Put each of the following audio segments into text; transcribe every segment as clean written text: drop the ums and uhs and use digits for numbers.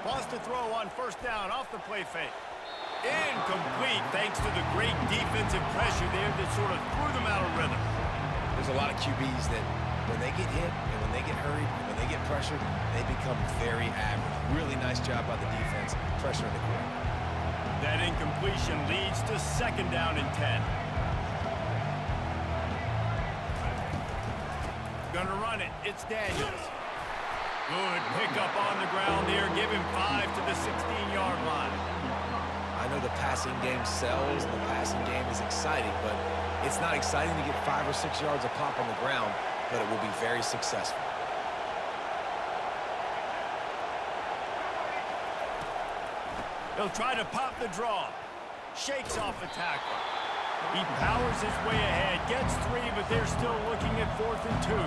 Wants to throw on first down off the play fake. Incomplete thanks to the great defensive pressure there that sort of threw them out of rhythm. There's a lot of QBs that when they get hit and when they get hurried and when they get pressured, they become very average. Really nice job by the defense pressuring the quarterback. That incompletion leads to second down and 10. Gonna run it. It's Daniels. Good pickup on the ground there. Give him 5 to the 16-yard line. I know the passing game sells and the passing game is exciting, but it's not exciting to get 5 or 6 yards a pop on the ground, but it will be very successful. He'll try to pop the draw. Shakes off the tackle. He powers his way ahead, gets 3, but they're still looking at 4th and 2.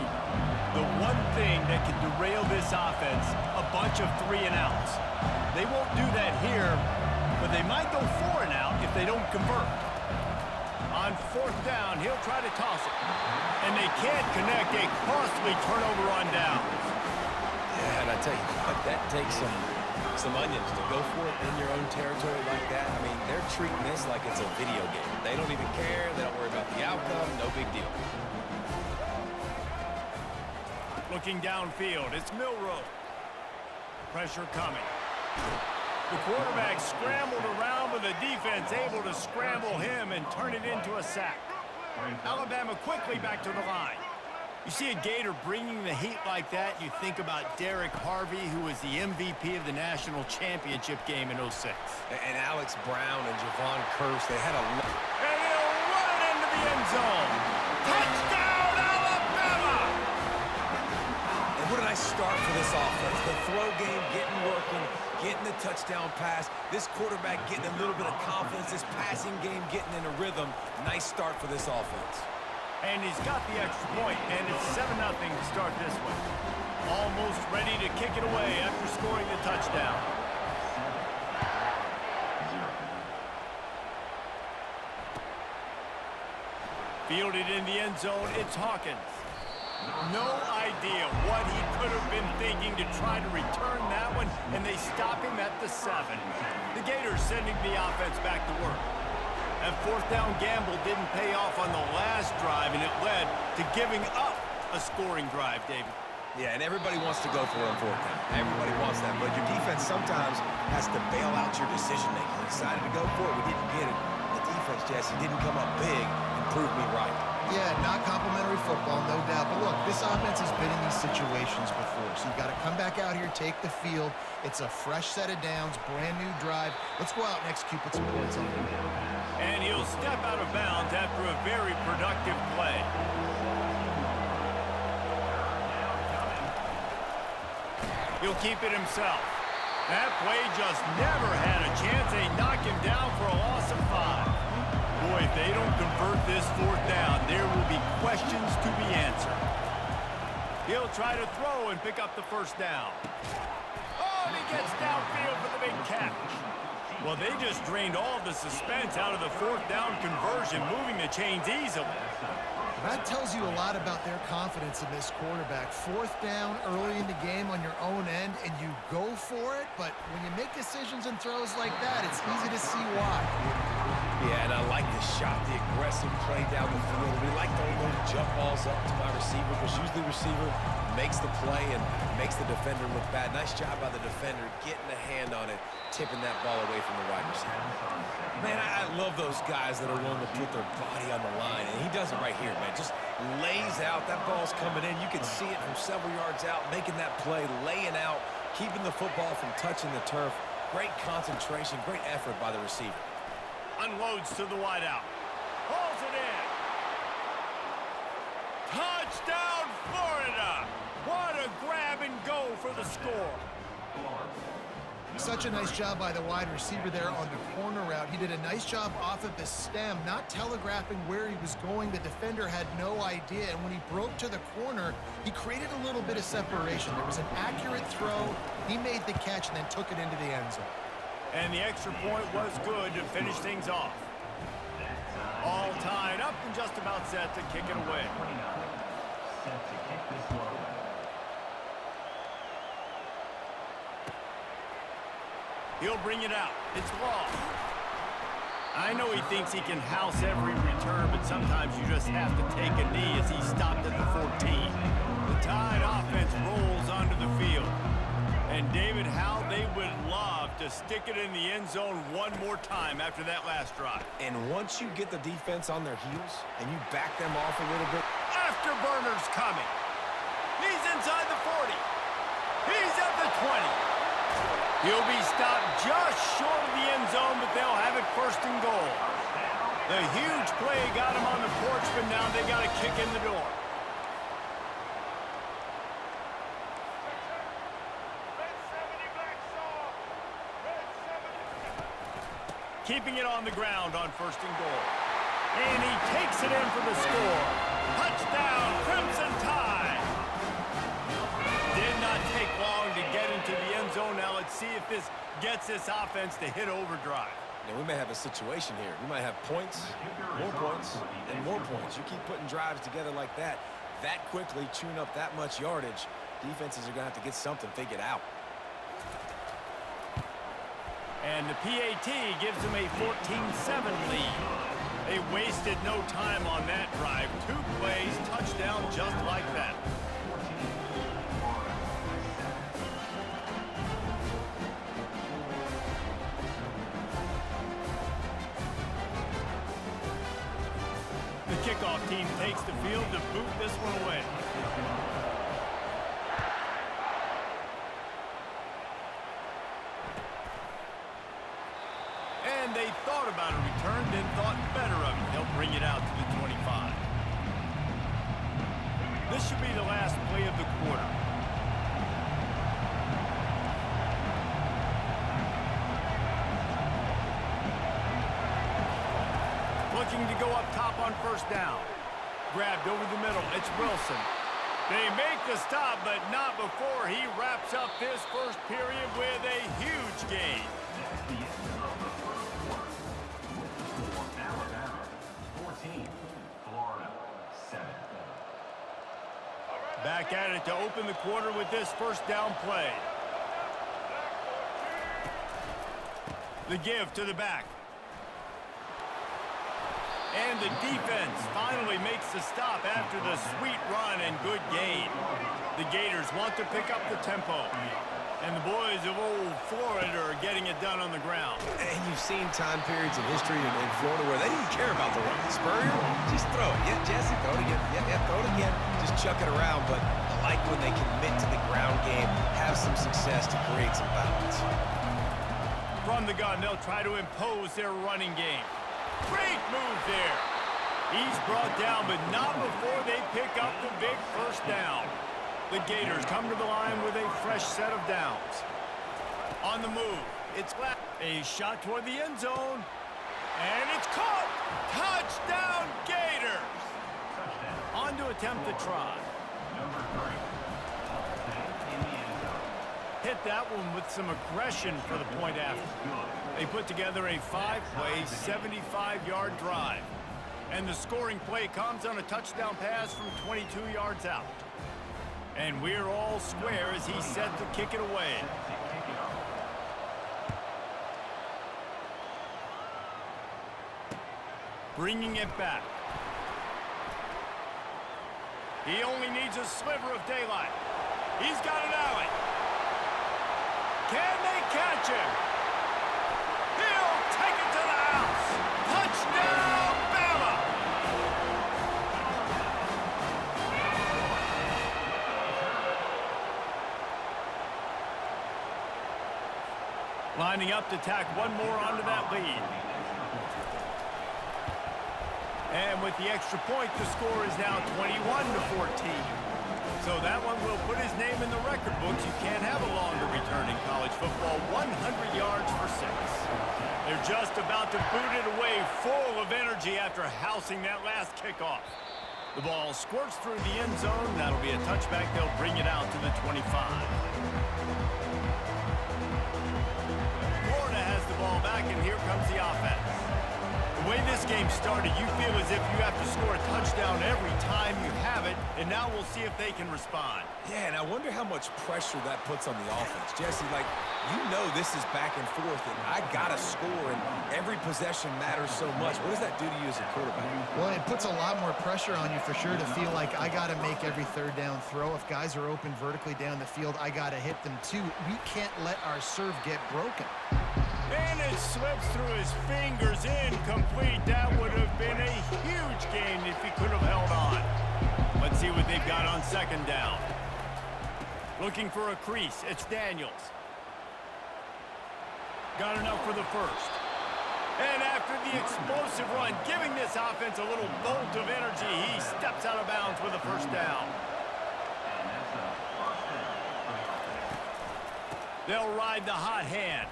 The one thing that can derail this offense, a bunch of 3 and outs. They won't do that here, but they might go 4 and out if they don't convert. On 4th down, he'll try to toss it. And they can't connect, a costly turnover on downs. Yeah, and I tell you what, that takes some onions to go for it in your own territory like that. I mean, they're treating this like it's a video game. They don't even care. They don't worry about the outcome. No big deal. Looking downfield, it's Milroe. Pressure coming. The quarterback scrambled around, but the defense able to scramble him and turn it into a sack. Alabama quickly back to the line. You see a Gator bringing the heat like that, you think about Derek Harvey, who was the MVP of the national championship game in '06. And Alex Brown and Javon Curse, they had a... And he'll run it into the end zone. Touchdown, Alabama! And what a nice start for this offense. The throw game getting working, getting the touchdown pass. This quarterback getting a little bit of confidence. This passing game getting in a rhythm. Nice start for this offense. And he's got the extra point, and it's 7-0 to start this one. Almost ready to kick it away after scoring the touchdown. Fielded in the end zone, it's Hawkins. No idea what he could have been thinking to try to return that one, and they stop him at the 7. The Gators sending the offense back to work. That 4th down gamble didn't pay off on the last drive, and it led to giving up a scoring drive, David. Yeah, and everybody wants to go for it on 4th down. Everybody wants that, but your defense sometimes has to bail out your decision-making. You decided to go for it, we didn't get it. The defense, Jesse, didn't come up big and prove me right. Yeah, not complimentary football, no doubt. But look, this offense has been in these situations before, so you've got to come back out here, take the field. It's a fresh set of downs, brand new drive. Let's go out and execute, put some points on the board. And he'll step out of bounds after a very productive play. He'll keep it himself. That play just never had a chance. They knock him down for a loss of 5. Boy, if they don't convert this 4th down, there will be questions to be answered. He'll try to throw and pick up the first down. Oh, and he gets downfield for the big catch. Well, they just drained all the suspense out of the 4th down conversion, moving the chains easily. That tells you a lot about their confidence in this quarterback. 4th down early in the game on your own end, and you go for it, but when you make decisions and throws like that, it's easy to see why. Yeah, and I like the shot, the aggressive play down the field. We like throwing those jump balls up to my receiver, because usually the receiver makes the play and makes the defender look bad. Nice job by the defender getting a hand on it, tipping that ball away from the wide receiver. Man, I love those guys that are willing to put their body on the line, and he does it right here, man. Just lays out. That ball's coming in. You can see it from several yards out, making that play, laying out, keeping the football from touching the turf. Great concentration, great effort by the receiver. Unloads to the wideout. Pulls it in. Touchdown, Florida! What a grab and go for the score. Such a nice job by the wide receiver there on the corner route. He did a nice job off of the stem, not telegraphing where he was going. The defender had no idea, and when he broke to the corner, he created a little bit of separation. There was an accurate throw. He made the catch and then took it into the end zone. And the extra point was good to finish things off. All tied up and just about set to kick it away. He'll bring it out. It's lost. I know he thinks he can house every return, but sometimes you just have to take a knee as he stopped at the 14. The Tide offense rolls onto the field. And David, how they would love to stick it in the end zone one more time after that last drive. And once you get the defense on their heels and you back them off a little bit. Afterburner's coming. He's inside the 40. He's at the 20. He'll be stopped just short of the end zone, but they'll have it first and goal. The huge play got him on the porch, but now they got a kick in the door. Keeping it on the ground on first and goal. And he takes it in for the score. Touchdown, Crimson Tide. Did not take long to get into the end zone. Now let's see if this gets this offense to hit overdrive. Now we may have a situation here. We might have points, and more points. You keep putting drives together like that quickly, chewing up that much yardage, defenses are going to have to get something figured out. And the PAT gives them a 14-7 lead. They wasted no time on that drive. 2 plays, touchdown just like that. The kickoff team takes the field to boot this one away. And they thought about a return, then thought better of it. They'll bring it out to the 25. This should be the last play of the quarter. Looking to go up top on first down. Grabbed over the middle. It's Wilson. They make the stop, but not before he wraps up this first period with a huge gain. Back at it to open the quarter with this first down play. The give to the back. And the defense finally makes the stop after the sweet run and good gain. The Gators want to pick up the tempo. And the boys of old Florida are getting it done on the ground. And you've seen time periods in history in Florida where they didn't care about the run. Spurrier, just throw it. Yeah, Jesse, throw it again. Yeah, throw it again. Just chuck it around. But I like when they commit to the ground game, have some success to create some balance. From the gun, they'll try to impose their running game. Great move there. He's brought down, but not before they pick up the big first down. The Gators come to the line with a fresh set of downs. On the move, it's a shot toward the end zone. And it's caught! Touchdown, Gators! On to attempt the try. Hit that one with some aggression for the point after. They put together a 5-play, 75-yard drive. And the scoring play comes on a touchdown pass from 22 yards out. And we're all square as he's set to kick it away. Bringing it back. He only needs a sliver of daylight. He's got an alley. Can they catch him? He'll take it to the house. Touchdown, Bama! Lining up to tack one more onto that lead. And with the extra point, the score is now 21-14. So that one will put his name in the record books. You can't have a longer return in college football. 100 yards for 6. They're just about to boot it away, full of energy after housing that last kickoff. The ball squirts through the end zone. That'll be a touchback. They'll bring it out to the 25. Florida has the ball back, and here comes the offense. The way this game started, you feel as if you have to score a touchdown every time you have it, and now we'll see if they can respond. Yeah, and I wonder how much pressure that puts on the offense. Jesse, like, you know this is back and forth, and I got to score, and every possession matters so much. What does that do to you as a quarterback? Well, it puts a lot more pressure on you for sure to feel like I got to make every third down throw. If guys are open vertically down the field, I got to hit them too. We can't let our serve get broken. And it slips through his fingers, incomplete. That would have been a huge gain if he could have held on. Let's see what they've got on second down. Looking for a crease, it's Daniels. Got enough for the first. And after the explosive run, giving this offense a little bolt of energy, he steps out of bounds with a first down. They'll ride the hot hand.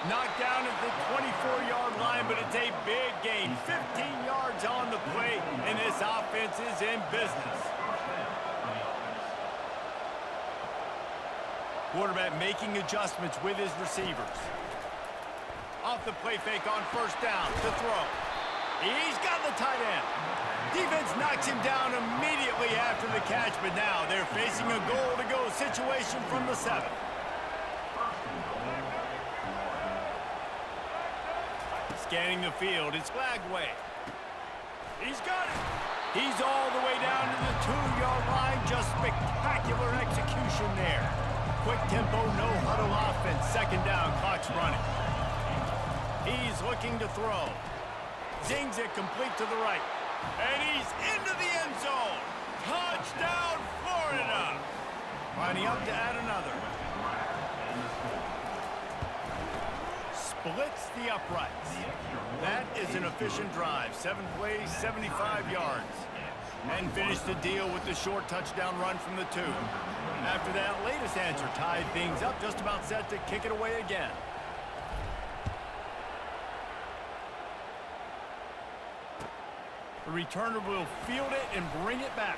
Knocked down at the 24-yard line, but it's a big gain. 15 yards on the play, and this offense is in business. Quarterback making adjustments with his receivers. Off the play fake on first down to throw. He's got the tight end. Defense knocks him down immediately after the catch, but now they're facing a goal-to-go situation from the 7. Scanning the field, it's Flagway. He's got it. He's all the way down to the 2-yard line. Just spectacular execution there. Quick tempo, no huddle offense. Second down, clock's running. He's looking to throw. Zings it complete to the right. And he's into the end zone. Touchdown, Florida. Lining up to add another. Splits the uprights. That is an efficient drive. 7 plays, 75 yards. And finished the deal with the short touchdown run from the 2. After that latest answer tied things up, just about set to kick it away again. The returner will field it and bring it back.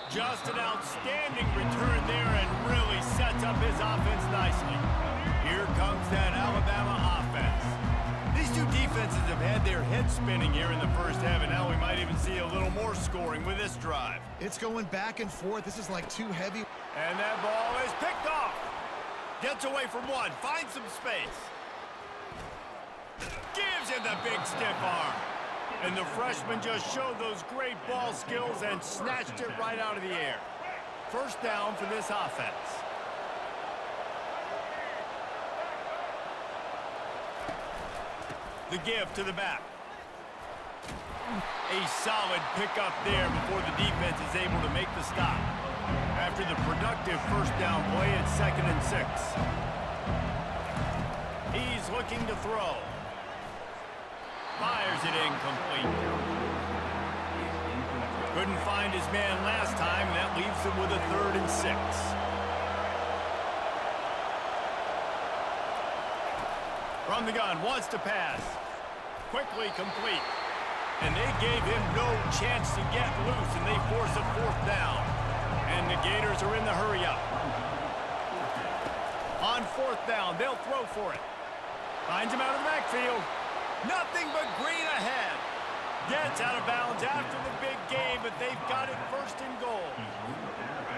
Just an outstanding return there and really sets up his offense nicely. Here comes that Alabama offense. These two defenses have had their heads spinning here in the first half, and now we might even see a little more scoring with this drive. It's going back and forth. This is like too heavy. And that ball is picked off. Gets away from one, finds some space. Gives him the big stiff arm. And the freshman just showed those great ball skills and snatched it right out of the air. First down for this offense. The give to the back. A solid pickup there before the defense is able to make the stop. After the productive first down play, it's 2nd and 6. He's looking to throw. Fires it incomplete. Couldn't find his man last time, and that leaves him with a 3rd and 6. From the gun, wants to pass. Quickly complete. And they gave him no chance to get loose, and they force a 4th down. And the Gators are in the hurry-up. On 4th down, they'll throw for it. Finds him out of the backfield. Nothing but green ahead. Gets out of bounds after the big game, but they've got it 1st and goal.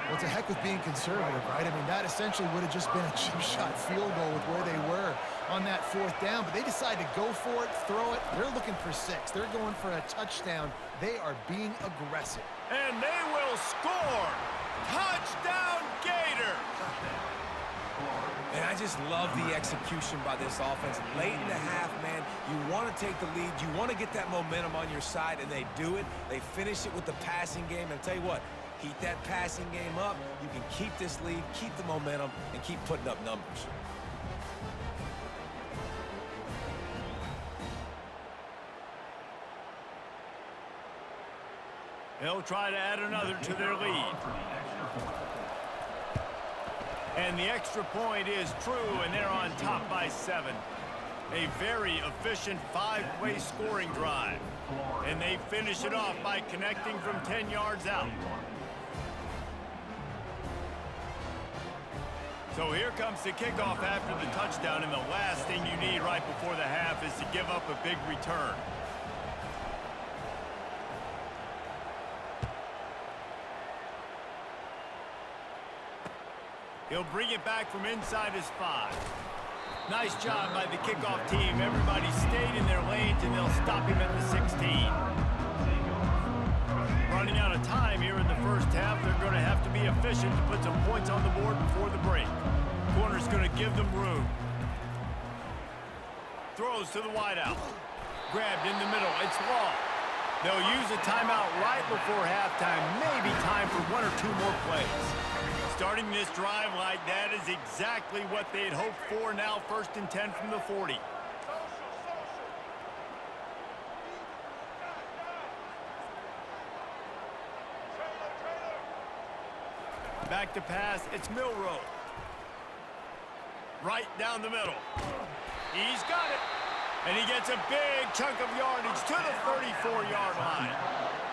Well, it's a heck with being conservative, right? I mean, that essentially would have just been a chip shot field goal with where they were on that 4th down, but they decide to go for it, throw it. They're looking for 6. They're going for a touchdown. They are being aggressive. And they will score. Touchdown, Gators. And I just love the execution by this offense. Late in the half, man, you want to take the lead. You want to get that momentum on your side, and they do it. They finish it with the passing game. And I'll tell you what, keep that passing game up. You can keep this lead, keep the momentum, and keep putting up numbers. They'll try to add another to their lead. And the extra point is true, and they're on top by 7. A very efficient 5-play scoring drive. And they finish it off by connecting from 10 yards out. So here comes the kickoff after the touchdown, and the last thing you need right before the half is to give up a big return. He'll bring it back from inside his 5. Nice job by the kickoff team. Everybody stayed in their lanes, and they'll stop him at the 16. Running out of time here in the first half. They're going to have to be efficient to put some points on the board before the break. Corner's going to give them room. Throws to the wideout. Grabbed in the middle. It's Law. They'll use a timeout right before halftime. Maybe time for 1 or 2 more plays. Starting this drive like that is exactly what they'd hoped for. Now 1st and 10 from the 40. Back to pass, it's Milroe. Right down the middle. He's got it. And he gets a big chunk of yardage to the 34-yard line.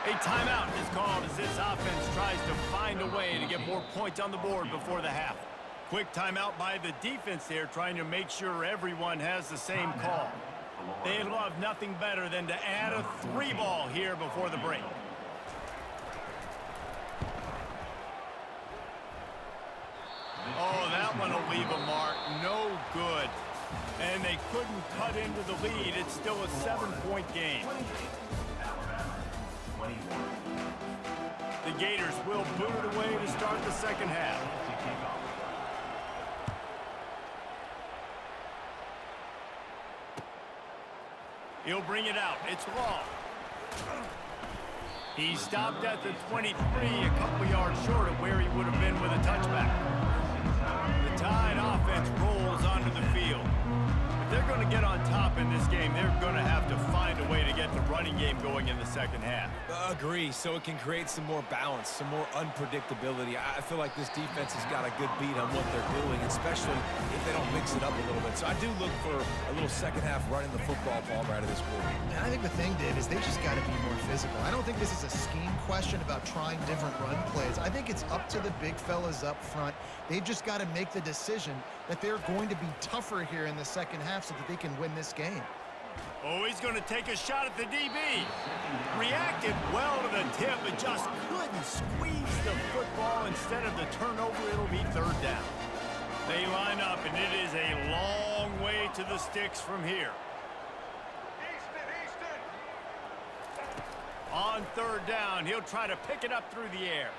A timeout is called as this offense tries to find a way to get more points on the board before the half. Quick timeout by the defense there, trying to make sure everyone has the same call. They'd love nothing better than to add a 3-ball here before the break. Oh, that one will leave a mark. No good. And they couldn't cut into the lead. It's still a 7-point game. The Gators will boot it away to start the second half. He'll bring it out. It's Law. He stopped at the 23, a couple yards short of where he would have been with a touchback. The Tide offense rolls onto the field. If they're going to get on top in this game, they're going to have to find a way to get the running game going in the second half. Agree, so it can create some more balance, some more unpredictability. I feel like this defense has got a good beat on what they're doing, especially if they don't mix it up a little bit. So I do look for a little second half running the football ball right out of this quarter. And I think the thing, Dave, is they just got to be more physical. I don't think this is a scheme question about trying different run plays. I think it's up to the big fellas up front. They've just got to make the decision that they're going to be tougher here in the second half so that they can win this game. Oh, he's going to take a shot at the DB. Reacted well to the tip, but just couldn't squeeze the football. Instead of the turnover, it'll be 3rd down. They line up, and it is a long way to the sticks from here. On 3rd down, he'll try to pick it up through the air.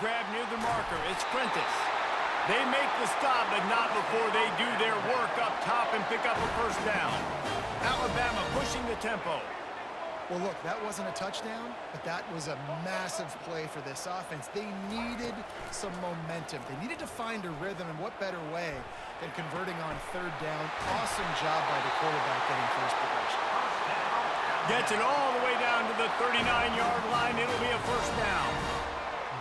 Grab near the marker. It's Prentice. They make the stop, but not before they do their work up top and pick up a 1st down. Alabama pushing the tempo. Well, look, that wasn't a touchdown, but that was a massive play for this offense. They needed some momentum. They needed to find a rhythm, and what better way than converting on 3rd down. Awesome job by the quarterback getting first progression. Gets it all the way down to the 39-yard line. It'll be a 1st down.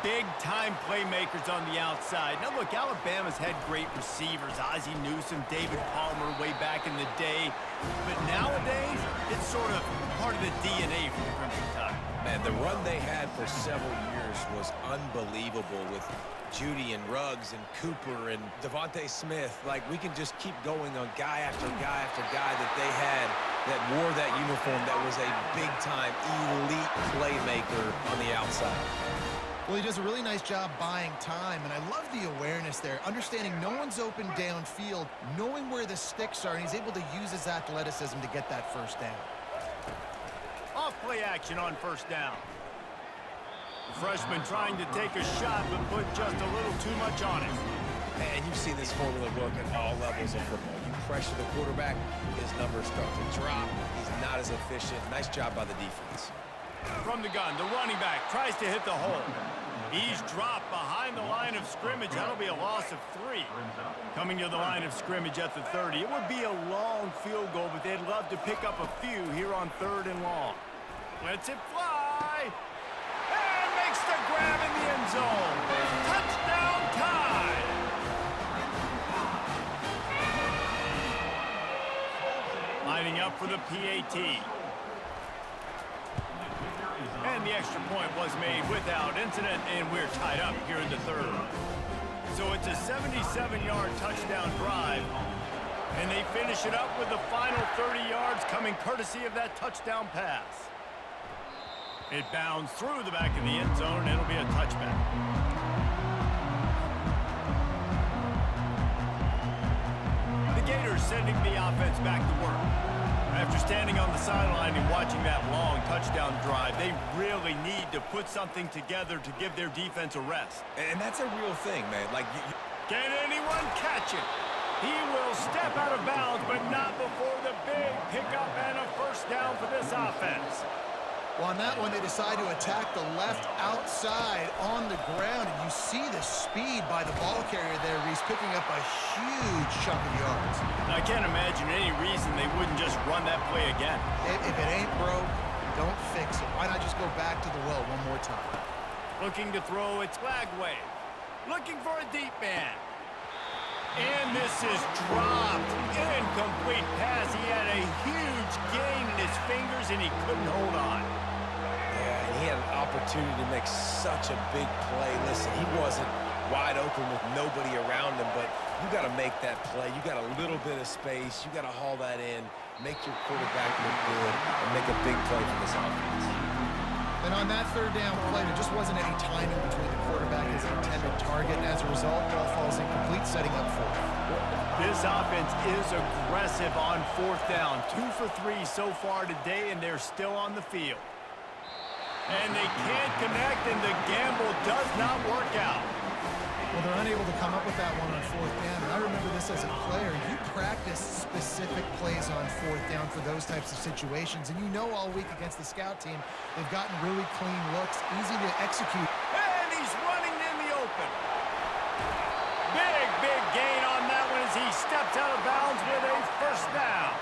Big-time playmakers on the outside. Now, look, Alabama's had great receivers. Ozzie Newsome, David Palmer way back in the day. But nowadays, it's sort of part of the DNA for the Crimson Tide. Man, the run they had for several years was unbelievable with Judy and Ruggs and Cooper and Devontae Smith. Like, we can just keep going on guy after guy after guy that they had that wore that uniform that was a big-time elite playmaker on the outside. Well, he does a really nice job buying time, and I love the awareness there, understanding no one's open downfield, knowing where the sticks are, and he's able to use his athleticism to get that 1st down. Off play action on 1st down. The freshman trying to take a shot, but put just a little too much on it. And you've seen this formula work at all levels of football. You pressure the quarterback, his numbers start to drop. He's not as efficient. Nice job by the defense. From the gun, the running back tries to hit the hole. He's dropped behind the line of scrimmage. That'll be a loss of 3. Coming to the line of scrimmage at the 30. It would be a long field goal, but they'd love to pick up a few here on 3rd and long. Lets it fly. And makes the grab in the end zone. Touchdown Tide. Lining up for the PAT. And the extra point was made without incident, and we're tied up here in the 3rd. So it's a 77-yard touchdown drive, and they finish it up with the final 30 yards coming courtesy of that touchdown pass. It bounds through the back of the end zone, and it'll be a touchback. The Gators sending the offense back to work. After standing on the sideline and watching that long touchdown drive, they really need to put something together to give their defense a rest. And that's a real thing, man. Like, Can anyone catch it? He will step out of bounds, but not before the big pickup and a first down for this offense. Well, on that one, they decide to attack the left outside on the ground, and you see the speed by the ball carrier there, Reese, picking up a huge chunk of yards. Now, I can't imagine any reason they wouldn't just run that play again. If it ain't broke, don't fix it. Why not just go back to the well one more time? Looking to throw, it's Flagway. Looking for a deep man. And this is dropped. Incomplete pass. He had a huge gain in his fingers, and he couldn't hold on. Yeah, and he had an opportunity to make such a big play. Listen, he wasn't wide open with nobody around him, but you got to make that play. You got a little bit of space. You got to haul that in, make your quarterback look good, and make a big play for this offense. And on that third down play, there just wasn't any timing between the quarterback and his intended target, and as a result, ball falls incomplete, setting up fourth. This offense is aggressive on fourth down. 2 for 3 so far today, and they're still on the field. And they can't connect, and the gamble does not work out. Well, they're unable to come up with that one on fourth down, and I remember this as a player. You practice specific plays on fourth down for those types of situations, and you know all week against the scout team, they've gotten really clean looks, easy to execute. And he's running in the open. Big gain on that one as he steps out of bounds with a first down.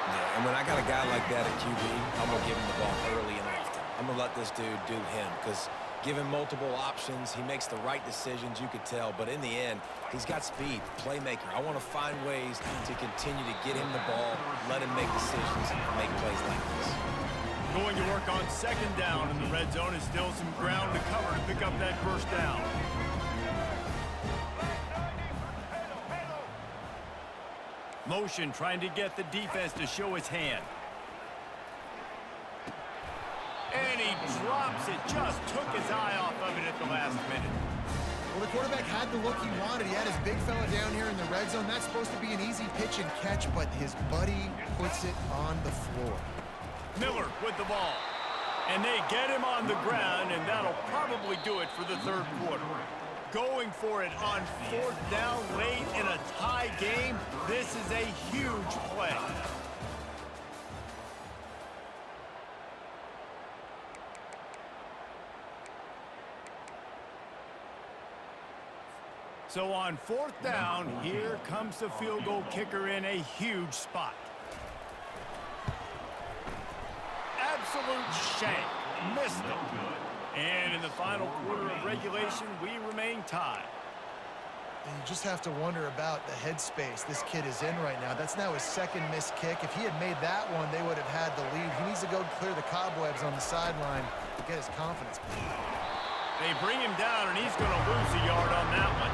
Yeah, and when I got a guy like that at QB, I'm going to give him the ball early and often. I'm going to let this dude do him because give him multiple options. He makes the right decisions, you could tell. But in the end, he's got speed, playmaker. I want to find ways to continue to get him the ball, let him make decisions, and make plays like this. Going to work on second down in the red zone is still some ground to cover to pick up that first down. Motion trying to get the defense to show his hand. And he drops it, just took his eye off of it at the last minute. Well, the quarterback had the look he wanted. He had his big fella down here in the red zone. That's supposed to be an easy pitch and catch, but his buddy puts it on the floor. Miller with the ball. And they get him on the ground, and that'll probably do it for the third quarter. Going for it on fourth down late in a tie game. This is a huge play. So on fourth down, here comes the field goal kicker in a huge spot. Absolute shank. Missed him. And in the final quarter of regulation, we remain tied. And you just have to wonder about the headspace this kid is in right now. That's now his second missed kick. If he had made that one, they would have had the lead. He needs to go clear the cobwebs on the sideline to get his confidence. They bring him down, and he's going to lose a yard on that one.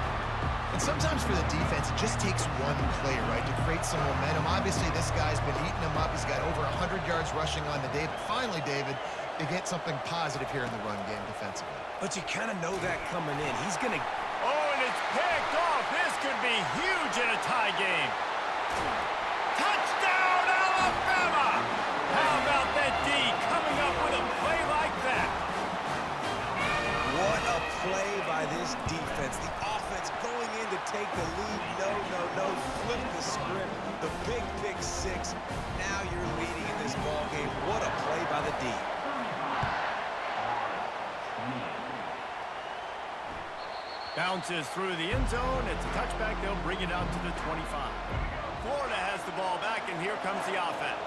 And sometimes for the defense, it just takes one play, right, to create some momentum. Obviously, this guy's been eating him up. He's got over 100 yards rushing on the day. But finally, David, they get something positive here in the run game defensively. But you kind of know that coming in. He's going to... Oh, and it's picked off. This could be huge in a tie game. Touchdown, Alabama! How about that D coming up with a play like that? What a play by this defense. The offense going in to take the lead. No. Flip the script. The big pick six. Now you're leading in this ball game. What a play by the D. Bounces through the end zone. It's a touchback. They'll bring it out to the 25. Florida has the ball back, and here comes the offense.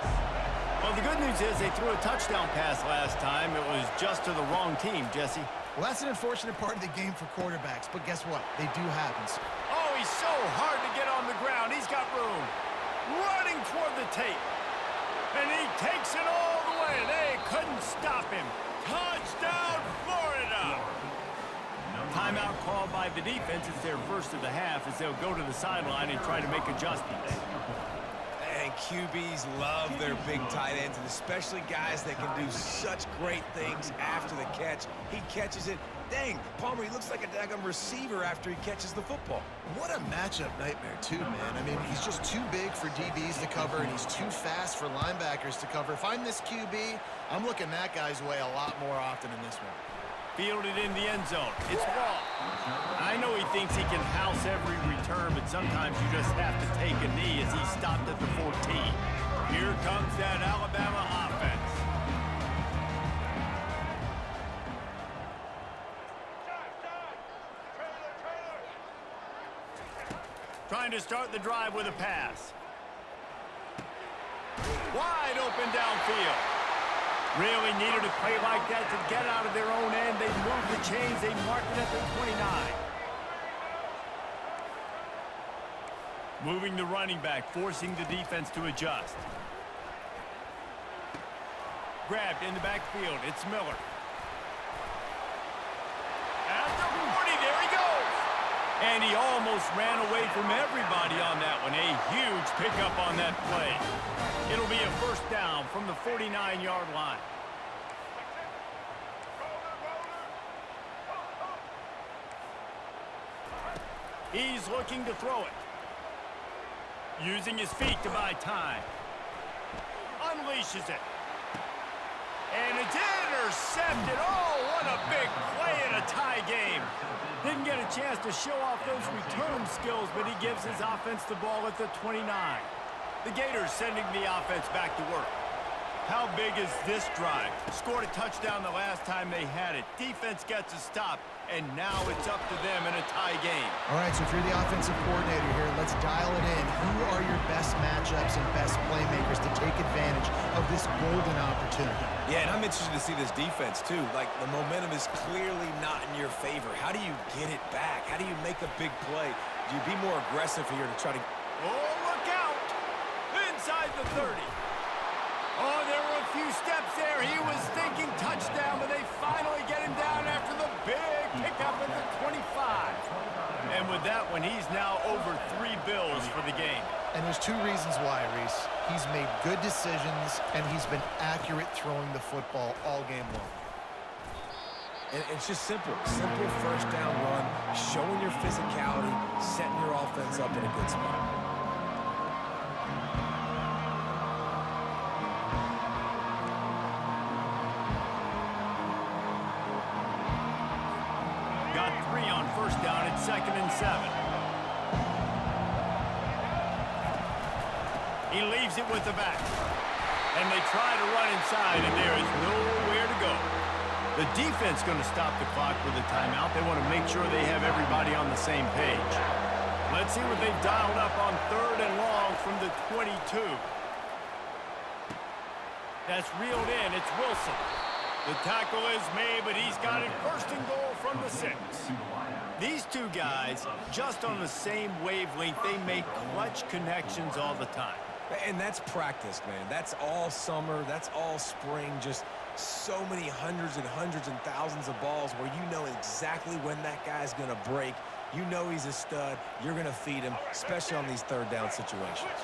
Well, the good news is they threw a touchdown pass last time. It was just to the wrong team, Jesse. Well, that's an unfortunate part of the game for quarterbacks, but guess what? They do happen. Oh, he's so hard to get on the ground. He's got room. Running toward the tape. And he takes it all the way. They couldn't stop him. Touchdown, Florida. timeout called by the defense. It's their first of the half as they'll go to the sideline and try to make adjustments. And QBs love their big tight ends, and especially guys that can do such great things after the catch. He catches it. Dang, Palmer, he looks like a daggum receiver after he catches the football. What a matchup nightmare, too, man. I mean, he's just too big for DBs to cover, and he's too fast for linebackers to cover. If I'm this QB, I'm looking that guy's way a lot more often in this one. Fielded in the end zone. It's Wall. I know he thinks he can house every return, but sometimes you just have to take a knee as he stopped at the 14. Here comes that Alabama offense. Trying to start the drive with a pass. Wide open downfield. Really needed a play like that to get out of their own end. They moved the chains. They marked it at the 29. Moving the running back, forcing the defense to adjust. Grabbed in the backfield. It's Miller. At the 40, there he goes. And he almost ran away from everybody on that one. A huge pickup on that play. It'll be a first down from the 49-yard line. He's looking to throw it. Using his feet to buy time. Unleashes it. And it's intercepted. Oh, what a big play in a tie game. Didn't get a chance to show off those return skills, but he gives his offense the ball at the 29. The Gators sending the offense back to work. How big is this drive? Scored a touchdown the last time they had it. Defense gets a stop, and now it's up to them in a tie game. All right, so if you're the offensive coordinator here, let's dial it in. Who are your best matchups and best playmakers to take advantage of this golden opportunity? Yeah, and I'm interested to see this defense, too. Like, the momentum is clearly not in your favor. How do you get it back? How do you make a big play? Do you be more aggressive here to try to... Oh, look out! Inside the 30. Oh, there were a few steps there. He was thinking touchdown, but they finally get him down after the big pickup at the 25. And with that one, he's now over 3 bills for the game. And there's 2 reasons why, Reese. He's made good decisions, and he's been accurate throwing the football all game long. And it's just simple. Simple first down run, showing your physicality, setting your offense up in a good spot. Got 3 on first down at 2nd and 7. He leaves it with the back. And they try to run inside, and there is nowhere to go. The defense going to stop the clock with a timeout. They want to make sure they have everybody on the same page. Let's see what they've dialed up on 3rd and long from the 22. That's reeled in. It's Wilson. The tackle is made, but he's got it 1st and goal from the 6. These 2 guys, just on the same wavelength, they make clutch connections all the time. And that's practice, man. That's all summer. That's all spring. Just so many hundreds and thousands of balls where you know exactly when that guy's going to break. You know he's a stud. You're going to feed him, especially on these 3rd down situations.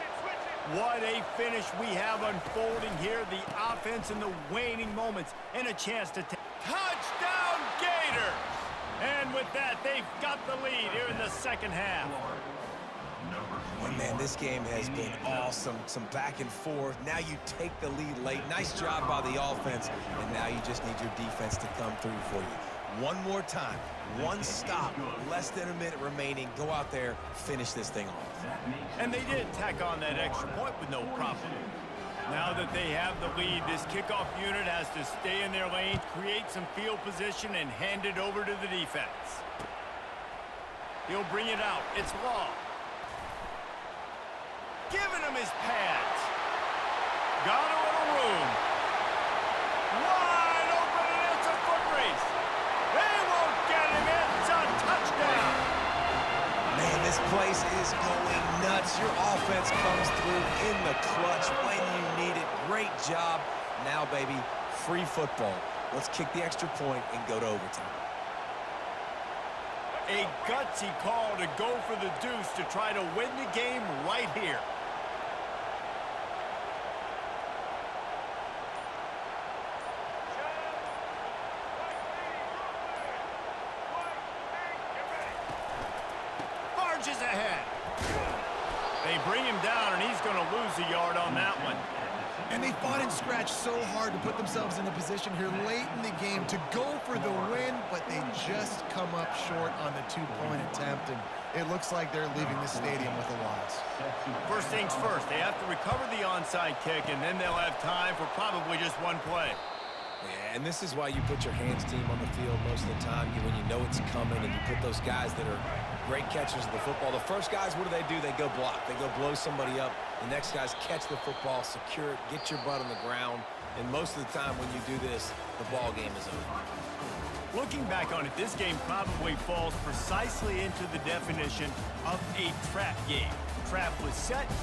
What a finish we have unfolding here. The offense in the waning moments and a chance to take. Touchdown, Gators! And with that, they've got the lead here in the 2nd half. Oh, man, this game has been awesome. Some back and forth. Now you take the lead late. Nice job by the offense. And now you just need your defense to come through for you. One more time. 1 stop. Less than a minute remaining. Go out there. Finish this thing off. And they did tack on that extra point with no problem. Now that they have the lead, this kickoff unit has to stay in their lane, create some field position, and hand it over to the defense. He'll bring it out. It's Law. Giving him his pads. Got a little room. Wide open, and it's a foot race. They won't get him. It's a touchdown. Man, this place is going nuts. Your offense comes through in the clutch when you need it. Great job. Now, baby, free football. Let's kick the extra point and go to overtime. A gutsy call to go for the deuce to try to win the game right here. Marches ahead. They bring him down, and he's going to lose a yard on that one. And they fought and scratched so hard to put themselves in a position here late in the game to go for the win, but they just come up short on the two-point attempt, and it looks like they're leaving the stadium with a loss. First things first, they have to recover the onside kick, and then they'll have time for probably just one play. Yeah, and this is why you put your hands team on the field most of the time when you know it's coming, and you put those guys that are great catchers of the football. The first guys, what do? They go block. They go blow somebody up. The next guys catch the football, secure it, get your butt on the ground. And most of the time when you do this, the ball game is over. Looking back on it, this game probably falls precisely into the definition of a trap game. Trap was set,